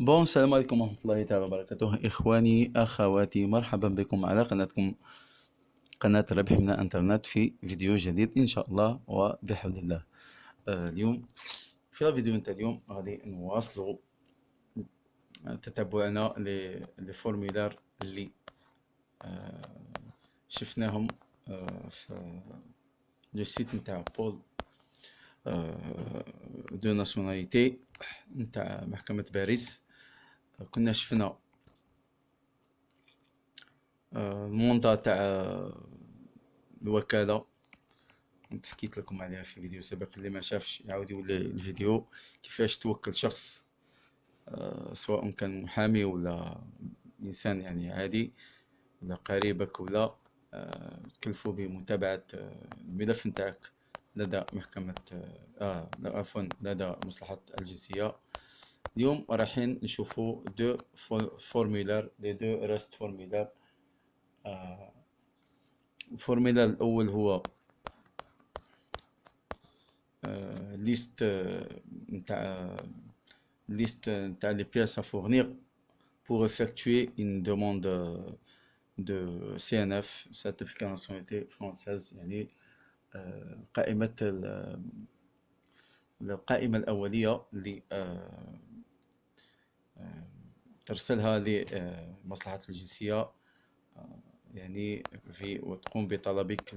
السلام عليكم ورحمة الله تعالى وبركاته، إخواني أخواتي، مرحبا بكم على قناتكم، قناة ربح من الإنترنت، في فيديو جديد إن شاء الله وبحول الله. اليوم في الفيديو نتاع اليوم غادي نواصلوا تتبعنا لفورمولار اللي آه، شفناهم في لو سيت نتاع بول دو ناسيوناليتي نتاع محكمة باريس. كنا شفنا الموندا تاع الوكالة، كنت حكيت لكم عليها في فيديو سابق، اللي ما شافش يعاود يولي الفيديو كيفاش توكل شخص سواء كان محامي ولا إنسان يعني عادي ولا قريبك، ولا تكلفوا بمتابعة الملف نتاعك لدى محكمة لا عفوا لدى مصلحة الجنسية. اليوم رايحين نشوفوا دو فورمولار، لي دو ريست فورمولار. الفورمولار الأول هو ليست نتاع les pièces à fournir pour effectuer une demande de CNF, certificat de nationalité française. يعني قائمة القائمة الأولية اللي ترسلها لمصلحة الجنسية، يعني في وتقوم بطلبك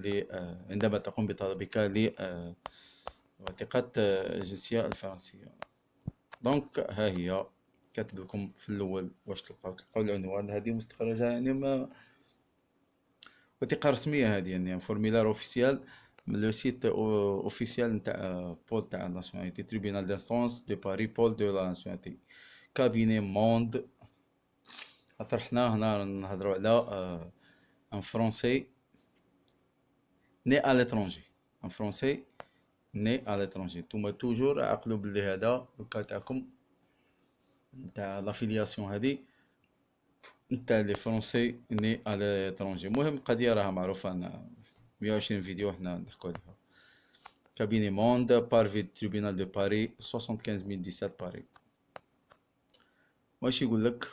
عندما تقوم بطلبك لوثيقة الجنسية الفرنسية. دونك ها هي كاتب لكم في الاول واش تلقاو العنوان. هذه مستخرجه يعني ما وثيقه رسميه، هذه يعني فورميلار اوفيسيال من لو سيت اوفيسيال نتاع بول تاع ناسيوناليتي، تريبينال دانستونس دو باري بول دو لا ناسيوناليتي، كابيني موند. خاطر حنا هنا نهضروا على ان فرونسي ني ا لترونجي، ان فرونسي ني ا لترونجي. نتوما توجور عقلوا بلي هذا الكا تاعكم نتاع لافيلياسيون هذه نتاع لي فرونسي ني على لترونجي. المهم القضيه راها معروفه، انا 120 فيديو حنا نحكوا عليها. كابيني موند بارفي تريبينال دو باري 75017 باري. واش يقول لك؟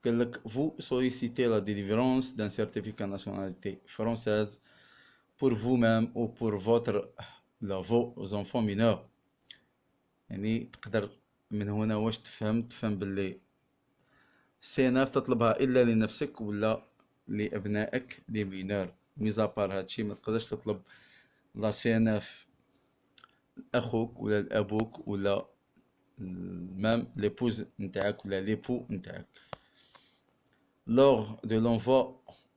قال لك vous sollicitez la délivrance d'un certificat de nationalité française pour vous-même ou pour vos enfants mineurs. يعني تقدر من هنا واش تفهم باللي سي ان اف تطلبها الا لنفسك ولا لابنائك لي مينور. ميزابار هادشي ما تقدرش تطلب لا سي ان اف لاخوك ولا لابوك ولا مام ليبوز نتاعك ولا ليبو نتاعك. Lors de l'envoi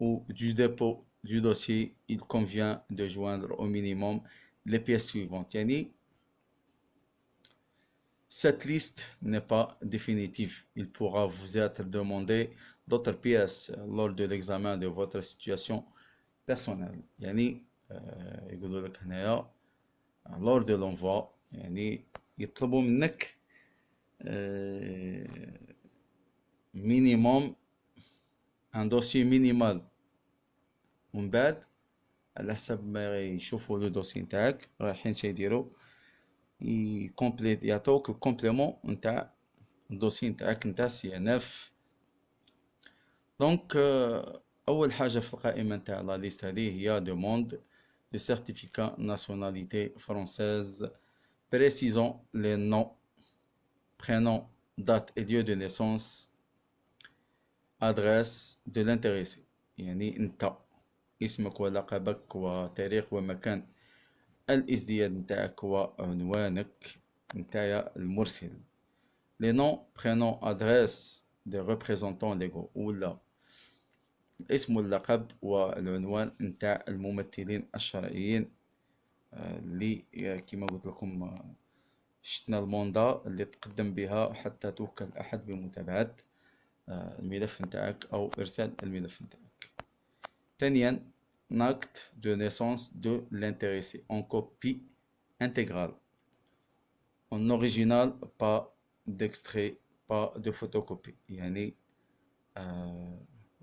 ou du dépôt du dossier, il convient de joindre au minimum les pièces suivantes. يعني cette liste n'est pas définitive. Il pourra vous être demandé d'autres pièces lors de l'examen de votre situation personnelle. يعني يقولوا لك هنايا lors de l'envoi، يعني يطلبوا منك minimum ان دوسي مينيمال، ومن بعد على حسب ما يشوفوا لو دوسي نتاعك رايحين شي يديروا يكومبليت، يعطوك الكومبليمون نتاع الدوسي نتاعك نتاع سي ان اف. دونك اول حاجه في القائمه نتاع لا ليست هذه هي دوموند دو سيرتيفيكا ناسيوناليتي فرونساise précisant les noms, prénoms, date et lieu de naissance, adresse de l'intéressé. يعني انت اسمك ولقبك وتاريخ ومكان الازدياد نتاعك وعنوانك نتاع المرسل. les noms, prénoms, adresse des représentants légaux، ولا الاسم واللقب والعنوان نتاع الممثلين الشرعيين اللي كما قلت لكم شتنا الموندا اللي تقدم بها حتى توكل احد بمتابعة الملف نتاعك او ارسال الملف نتاعك. ثانيا un acte de naissance de l'intéressé en copie intégrale, en original, pas d'extrait, pas de photocopie. يعني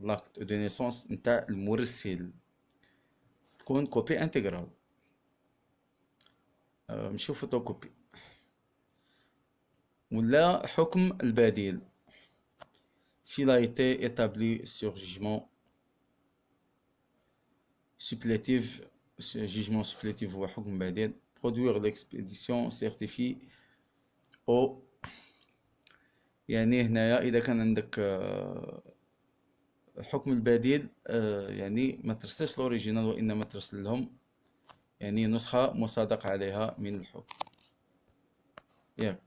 l'acte de naissance نتاع المرسل تكون كوبي انتجرال. نشوف فوتوكوبي ولا حكم البديل. s'il a été établi sur supplétif jugement supplétif هو حكم بديل produire l'expédition certifie au يعني هنايا إذا كان عندك حكم البديل يعني ما ترسلش الأوريجينال وإنما ترسل لهم يعني نسخة مصادق عليها من الحكم ياك.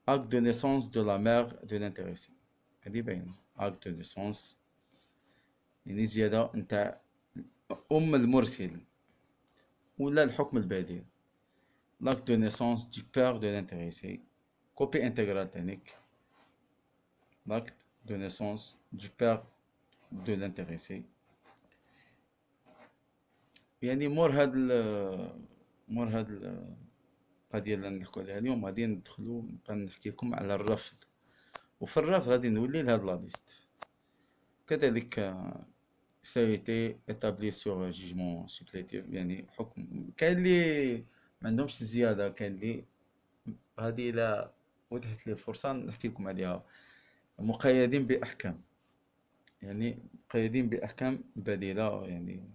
acte de naissance de la mère de l'intéressé هذه باينة acte de naissance يعني زيادة نتاع أم المرسل ولا الحكم البديل. l'acte de naissance du père de l'intéressé copie intégrale تانيك l'acte de naissance du père de l'intéressé. يعني مور هاد القضية اللي نحكو عليها اليوم غادي ندخلو نبقى نحكي لكم على الرفض، وفي الرفض غادي نولي لهاد لا ليست. كذلك سايتي établi sur jugement supplétif يعني حكم كاين اللي ما عندهمش زيادة، كاين اللي هادي لا وتحت لي الفرصة نحكي لكم عليها. مقيدين بأحكام يعني مقيدين بأحكام بديلة يعني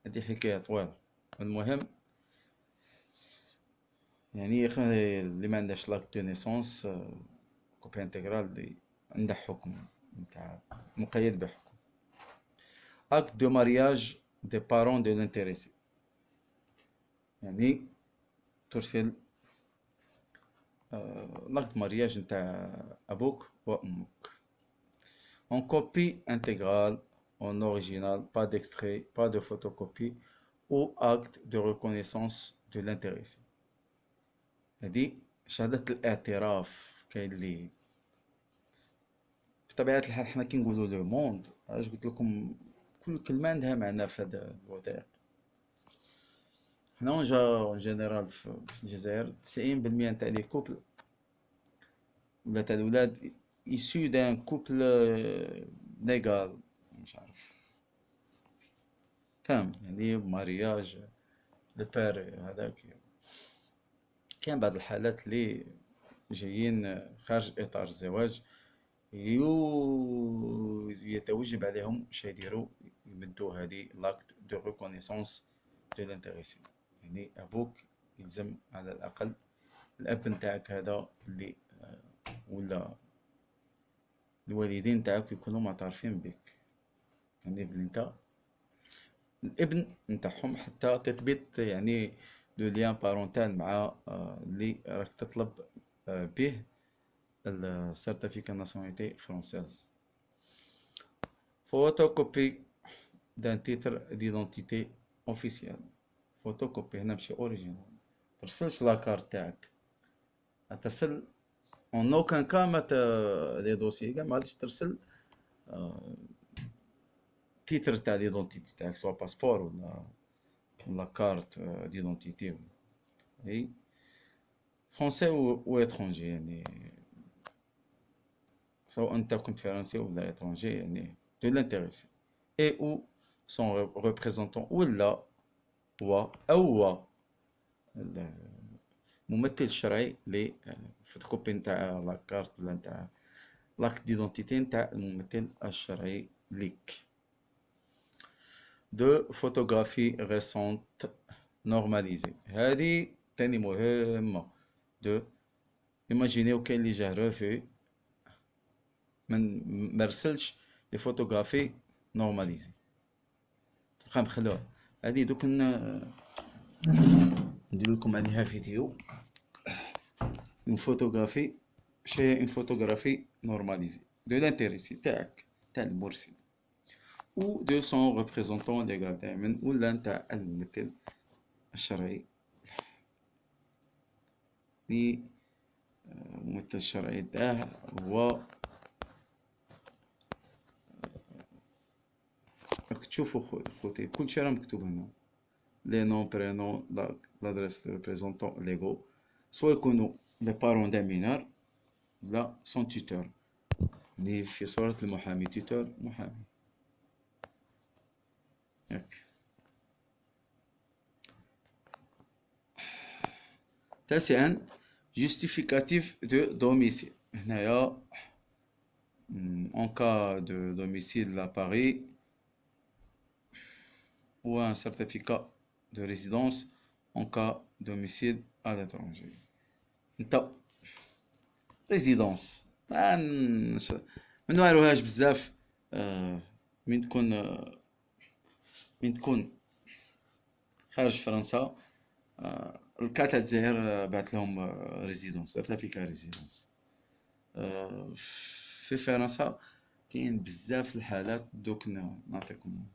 هذه حكاية طويلة. المهم يعني اللي ما عندهاش لاكت دو نيسونس كوبي انتغرال اللي عنده حكم نتاع مقيد بحكم. اكت دو مارياج دي بارون دو لانتيريسي يعني ترسل لاكت مارياج نتاع ابوك وامك en copie intégrale, en original, pas d'extrait, pas de photocopie ou acte de reconnaissance de l'intéressé. هذه شهادة الاعتراف. كاين اللي بطبيعة الحال حنا كي نقولوا لو موند اش قلت لكم كل كلمة عندها معنى في هذا الوثائق. حنا اون جينيرال في الجزائر 90% نتاع لي كوبل ولا تاع الولاد issus d'un couple légal مش عارف فاهم يعني مارياج لو بير هذاك. كاين بعض الحالات اللي جايين خارج اطار الزواج يتوجب عليهم باش يديروا يمدوا هذه لاكت دو ريكونيسونس دو لانتيريسي يعني ابوك يلزم على الاقل الاب نتاعك هذا اللي ولا الوالدين نتاعك يكونوا معترفين بك يعني انت الابن نتاعهم حتى تثبت يعني لو ليان بارونتال مع اللي راك تطلب به السيرتيفيكا ناسيوناليتي فرونسيز. فوتوكوبي دان تيتر ديدونتيتي اوفيسيال. فوتوكوبي هنا ماشي اوريجينال، ترسلش لاكارت تاعك، ترسل اون اوكان كا لي دوسيي كاع ما غاديش ترسل تيتر تاع ليدونتيتي تاعك سوا باسبور ولا كارت ديدونتيتي اي فرونسي و اترونجي يعني سواء انت كنت فرنسي ولا اترونجي يعني دو لانتيريسي اي او سون ريبريزونطون ولا هو هو الممثل الشرعي للفوتوكوبي نتاع لاكارت ولا نتاع لاكت ديدونتيتي نتاع الممثل الشرعي ليك. دو فوتوغرافي ريسونت نورماليزي هذه تاني مهمة. دو ايماجينيو كاين اللي جاه روفي من مرسلش لي فوتوغرافي نورماليزي تبقى مخلوع. هذه دوك ندير لكم عليها فيديو. اون فوتوغرافي شي اون فوتوغرافي نورماليزي دو لانتيريسي تاعك تاع المرسل ou de son représentant légal دائما ولا نتاع الممثل الشرعي لي الممثل الشرعي تاعه هو راك تشوفوا خوتي كلشي راه مكتوب هنا لي نون برينون لادريس ريبريزونطون ليغو سوا يكونوا لي بارون دان مينور لا سون تيتور اللي في صورة المحامي تيتور محامي ياك. تاسعا justificatif de domicile. هنايا en cas de domicile à Paris ou un certificat de résidence en cas de domicile à l'étranger. انت ريزيدونس ما نوالوهاش بزاف. من تكون من تكون خارج فرنسا، الكا تاع الجزائر بعث لهم ريزيدونس، سيرتيفيكا ريزيدونس. في فرنسا كاين بزاف الحالات. دوك نعطيكم،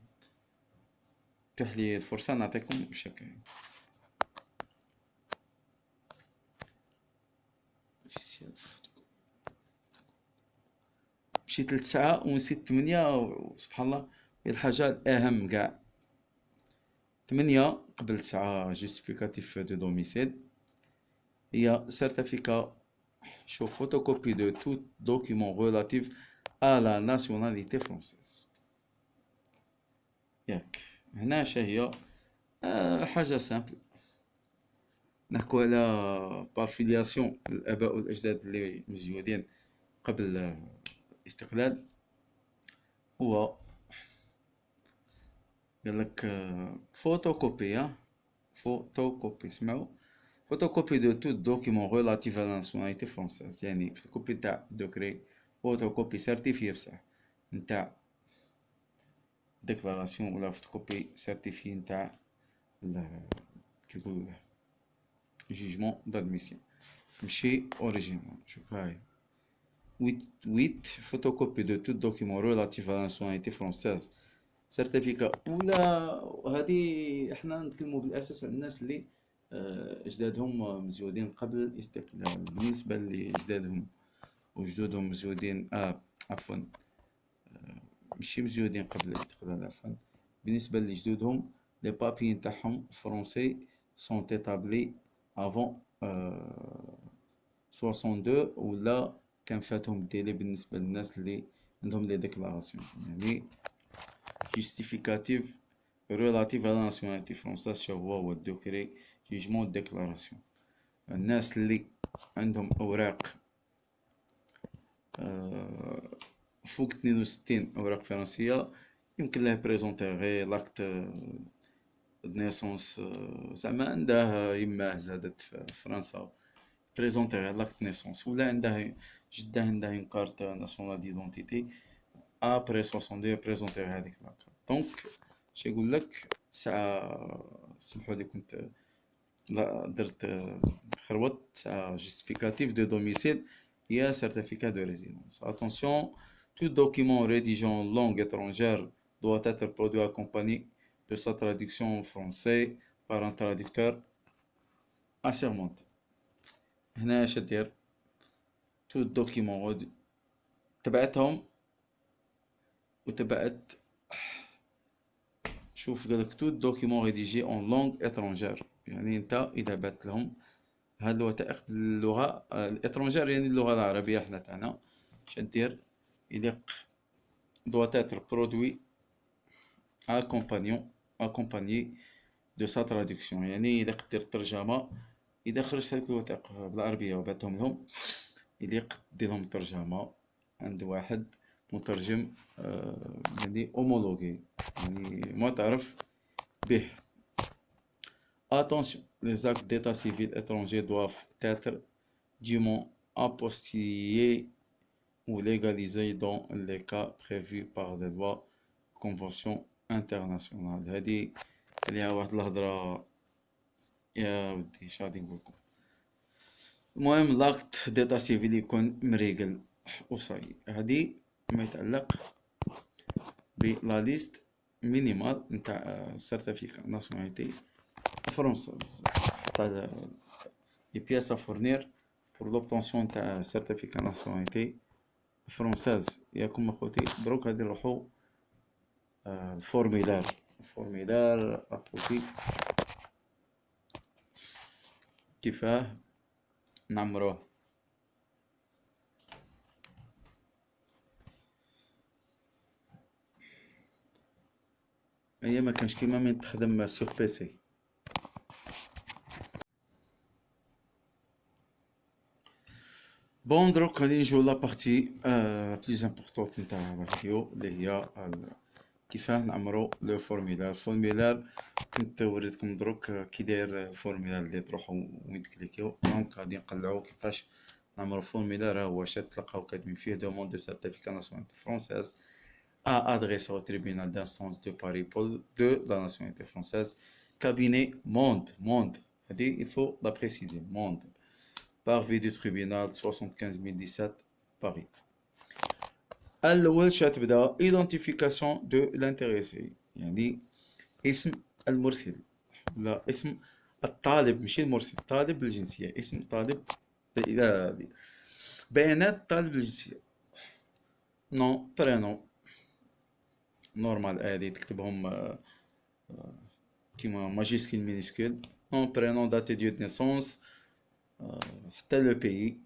تح لي الفرصة نعطيكم واش كاين. مشيت ل9 ونسيت 8، سبحان الله. هي الحاجة الأهم كاع 8 قبل 9 جوستيفيكاتيف دو دوميسيل هي سيرتيفيكا. شوف فوتوكوبي دو tout document relatif à la nationalité française. ياك هنا هي حاجة سامبل. نحكو على بافيلياسيون الآباء والأجداد اللي مزيودين قبل الاستقلال. هو قالك فوتوكوبي، فوتوكوبي اسمعوا، photocopie de tout document relatif à la nationalité française. يعني photocopie تاع دوكري، photocopie سيرتيفي بصح نتاع ديكلاراسيون، ولا photocopie سيرتيفي نتاع كيقولوا جيجمون دادميسيون، ماشي اوريجينال. شوف هاي 8 photocopie de tout document relatif à la nationalité française سيرتيفيكا. ولا هذه احنا نتكلموا بالاساس على الناس اللي اجدادهم مزيودين قبل الاستقلال. بالنسبه لاجدادهم وجدودهم مزيودين عفوا ماشي مزيودين قبل الاستقلال، عفوا بالنسبه لجدودهم لي بابي نتاعهم فرونسي سون établis avant 62، ولا كان فاتهم الديلي بالنسبه للناس اللي عندهم لي ديكلاراسيون. يعني justificatif relatif à la nationalité française شو هو الدوكري جيجمون ديكلاراسيون. الناس اللي عندهم اوراق فوق 62 اوراق فرنسيه يمكن له بريزونتي غير لاكت نيسونس، زعما عنده يماه زادت في فرنسا، بريزونتي غير لاكت نيسونس، ولا عنده جده عنده اون كارت ناسيونال ديدونتيتي ابري 62 بريزونتي هذيك لاكارت. دونك شي يقول لك تسعة، سمحوا لي كنت درت خروط. تسعة justificatif de domicile et certificat de résidence. Attention, tout document rédigé en langue étrangère doit être produit accompagné de sa traduction en français par un traducteur assermenté. هنا اش دير tout document تبعتهم وتبعت. شوف قالك tout document rédigé en langue étrangère، يعني انت اذا بعت لهم هاد الوثائق باللغه الاترونجير، يعني اللغه العربيه حنا تاعنا، اش دير يليق doit être produit accompagné de sa traduction. يعني يليق دير الترجمه. اذا خرجت هذيك الوثائق بالعربيه وبعثهم لهم يليق دير لهم الترجمه عند واحد مترجم يعني homologué، يعني معترف به. Attention, les actes d'état civil étrangers doivent être dûment apostillés ou légalisés dans les cas prévus par les lois conventions internationales. هذه عليها واحد الهضرة يا ودي اش غادي نقولكم. المهم لاكت ديتا سيفيل يكون مريقل وصاي. هذه ما يتعلق بلا ليست مينيمال نتاع سيرتيفيكا ناسيوناليتي فرونساز، تاع les pièces à fournir pour l'obtention تاع certificat nationalité française. ياكم اخوتي دروك غادي نروحو الفورميلار اخوتي كيفاه نعمروه. هي ما كانش كيما من تخدم سوغ بيسي. بون دروك غادي نجيو لا بارتي بليز امبورطونت نتاع لا فيديو اللي هي كيفاه نعمرو لو فورميلار. الفورميلار كنت وريتكم دروك كي داير الفورميلار اللي تروحو وين تكليكيو. دونك غادي نقلعو كيفاش نعمرو فورميلار. ها هو شات تلقاو كاتبين فيه دوموند دو سيرتيفيكا ناسيوناليتي فرونساز à adresser au tribunal d'instance de Paris pour de la nationalité française. Cabinet Monde. Il faut la préciser, Monde. Parvis du tribunal 75 017 Paris. الأول شتبدأ identification de l'intéressé يعني اسم المرسل لا اسم الطالب مش المرسل طالب الجنسية اسم طالب بيانات طالب الجنسية نو برينو نورمال عادي تكتبهم كيما ماجيسكيل مينيسكول نون برينون دات ديو دو نيسونس حتى لو بيي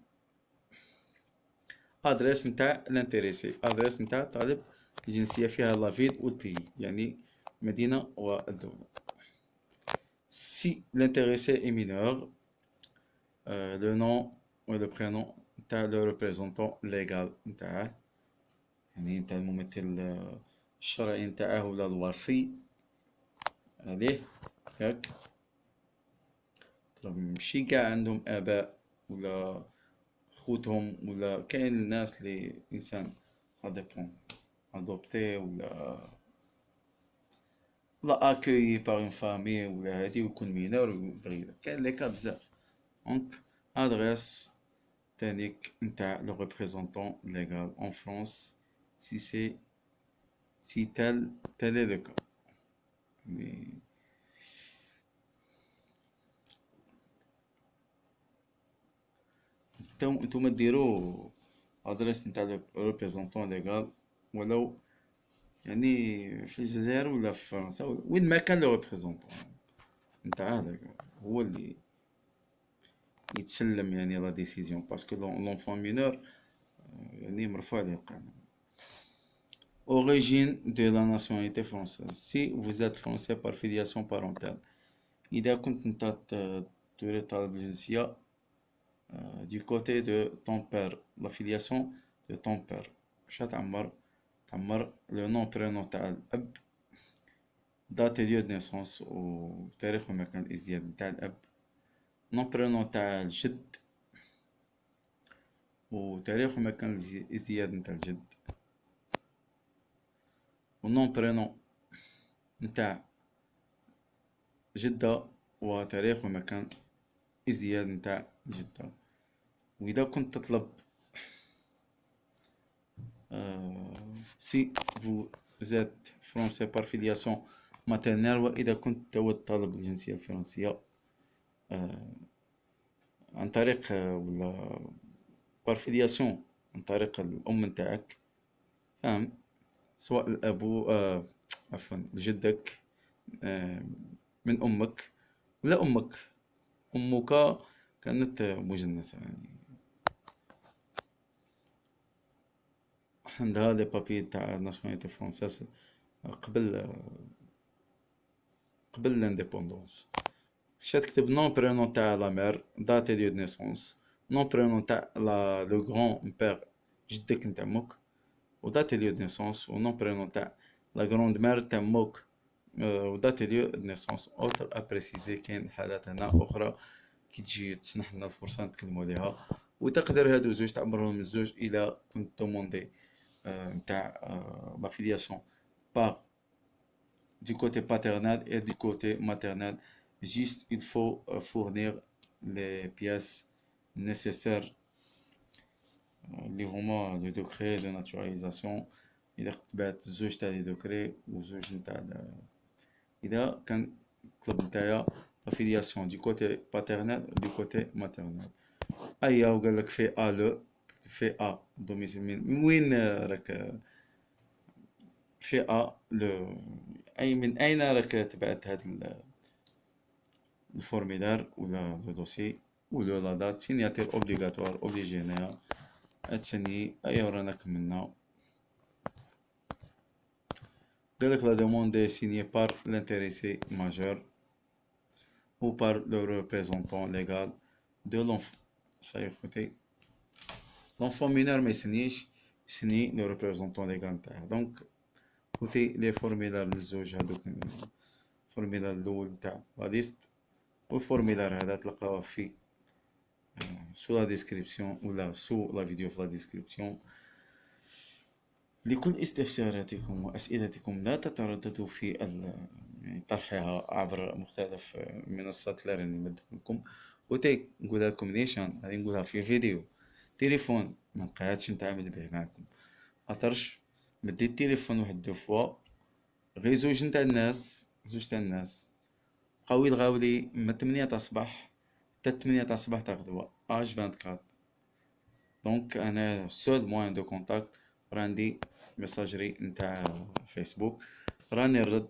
ادريس نتاع لانتيريسي ادريس نتاع طالب الجنسية فيها لا فيل و البيي يعني مدينة والدولة. Si l'intéressé est mineur, le nom ou le prénom نتاع le représentant légal نتاعه يعني نتاع الممثل الشرعي نتاعه ولا الوصي عليه ياك. ماشي قاع عندهم آباء ولا خوتهم ولا كاين الناس اللي إنسان ساديبون ادوبتي ولا اكوي باغ اون فامي ولا هادي ويكون مينور ويبغي كاين لي كا بزاف. دونك ادريس تانيك نتاع لو ريبريزونطون ليغال اون فرانس سي سي سي تال est le cas. نتوما ديرو ادريس نتاع لو ريبريزونطون ليغال ولو يعني في الجزائر ولا في فرنسا وين ما كان لو ريبريزونطون نتاع هذاك هو اللي يتسلم يعني لا ديسيزيون باسكو لونفون مينور يعني مرفوع عليه القانون. Origine de la nationalité française. Si vous êtes français par filiation parentale. إذا كنت نتا تريد طالب الجنسية du côté de ton père la filiation de ton père واش تعمر لو نون برينون تاع الأب دات ليو دو نيسونس وتاريخ ومكان الازدياد نتاع الأب نون برينون تاع الجد وتاريخ ومكان الازدياد نتاع الجد ونون برينون نتاع جدة وتاريخ ومكان ازدياد نتاع جدة. وإذا كنت تطلب si vous êtes français par filiation maternelle وإذا كنت تود طالب الجنسية الفرنسية عن طريق ولا par filiation عن طريق الأم نتاعك فاهم سواء الأبو عفوا جدك من أمك ولا أمك كانت مجنسة يعني عندها لي بابي تاع ناسيوناليتي فرونساز قبل لانديبوندونس. شا تكتب نون برينون تاع لا مير دات ديو دو نيسونس نون برينون تاع لو غران مبير جدك نتاع موك ودات ديو دو نيسونس ونون برينون تاع لا غروند مير تاع موك ودات ديو دو نيسونس اوتر ابريسيزي. كاين حالات هنا اخرى كي تجي تسنح لنا الفرصه نتكلموا عليها وتقدر هادو زوج تعمرهم الزوج الى كنت دوموندي نتاع la filiation par du côté paternel et du côté maternel. Juste il faut fournir les pièces nécessaires اللي هما le décret de naturalisation إذا كتبات زوج تاع لي دوكري وزوج نتاع إذا كان طلب نتايا la filiation du côté paternel du côté maternel. أيا وقالك في A le في A دوميسيل من وين راك في A لو أي من أين راك تبعت هاد الفورميلار ولا لو دوسي ولا لا دات سينياتير اوبليغاتوار اوبليجي هنايا تسني أيا ورانا كملنا. قالك لا دوموند est signée par l'intéressé majeur ou par le représentant légal de l'enfant. Ça y est خوتي لونفون مينور ما يسنيش، يسني لو ريبريزونطون ليغال نتاعه. دونك كوتي لي فورميلار للزوج هادوك، الفورميلار الاول نتاع لا ليست والفورميلار هذا تلقاوه في سو لا ديسكريبسيون ولا سو لا فيديو في لا ديسكريبسيون. لكل استفساراتكم وأسئلتكم لا تترددوا في يعني طرحها عبر مختلف منصات اللي راني نمدهم لكم. وتي نقولها لكم نيشان غادي نقولها في فيديو. تليفون ما نقعدش نتعامل به معكم، خاطرش مديت التليفون واحد دو فوا، غير زوج تاع الناس بقاو يلغاو لي من 8 تاع الصباح حتى 8 تاع الصباح تاع غدوة اج 24. دونك انا سول موان دو كونتاكت راندي ميساجري نتاع فيسبوك، راني نرد.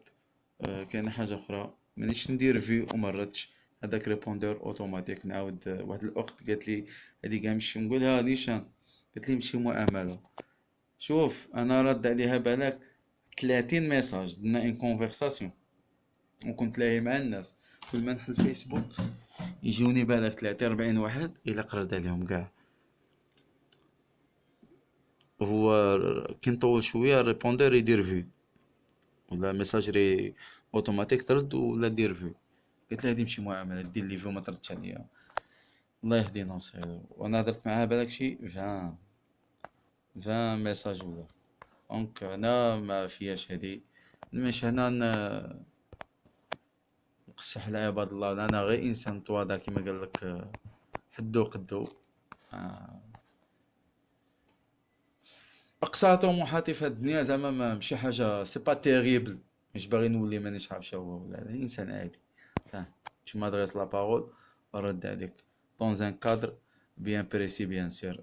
كاينه حاجه اخرى مانيش ندير فيو وما نردش، هذاك ريبوندور اوتوماتيك. نعاود واحد الاخت قالت لي هذه كاع مشي، نقولها نيشان، قالت لي مشي مؤامله. شوف انا رد عليها بالك 30 ميساج، درنا ان كونفرساسيون وكنت لاهي مع الناس. كل ما نحل فيسبوك يجوني بالك 30 40 واحد الا قرد عليهم كاع. هو كي نطول شويه الريبوندور يدير فيو ولا ميساجري اوتوماتيك ترد ولا دير فيو. قلت لها هادي ماشي معامله، دير لي فيو ما تردش عليا. الله يهدي ناصر. وانا هدرت معاها بالك شي 20 ميساج ولا. دونك انا ما فياش هادي، مش هنا نقصح على عباد الله، انا غير انسان تواضع كيما قال لك حدو قدو. آه، اقصى طموحاتي في هاد الدنيا زعما ماشي حاجه سي با تيريبل، مش باغي نولي مانيش عارف شنو هو، لا انسان عادي. فاهم؟ tu m'adresses la parole برد عليك dans un cadre bien précis bien sûr.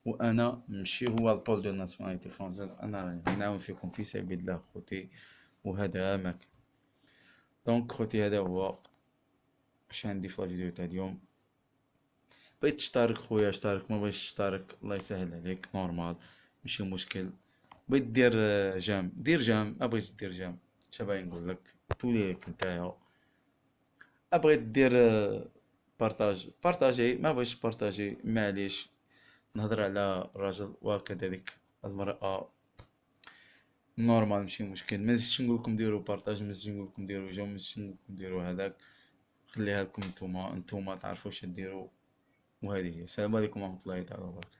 وانا ماشي هو البول دو ناسيوناليتي فرونسيز، انا راني نعاون فيكم في سبيل الله خوتي، وهذا ما كان. دونك خوتي هذا هو واش عندي في الفيديو تاع اليوم. بغيت تشترك خويا اشترك، ما بغيتش تشترك الله يسهل عليك نورمال، ماشي مشكل. بغيت دير جام دير جام، ما بغيتش دير جام شباب نقول لك تولي لك نتايا. بغيت دير بارطاجي، ما بغيتش بارطاجي معليش. نهضر على الرجل وكذلك المرأة نورمال ماشي مشكل. ما نزيدش نقول لكم ديروا بارطاج، ما نزيدش نقول لكم ديروا جام، ما نزيدش نقول لكم ديروا هذاك. خليها لكم نتوما تعرفوا واش ديروا. وهذه هي. السلام عليكم ورحمة الله تعالى وبركاته.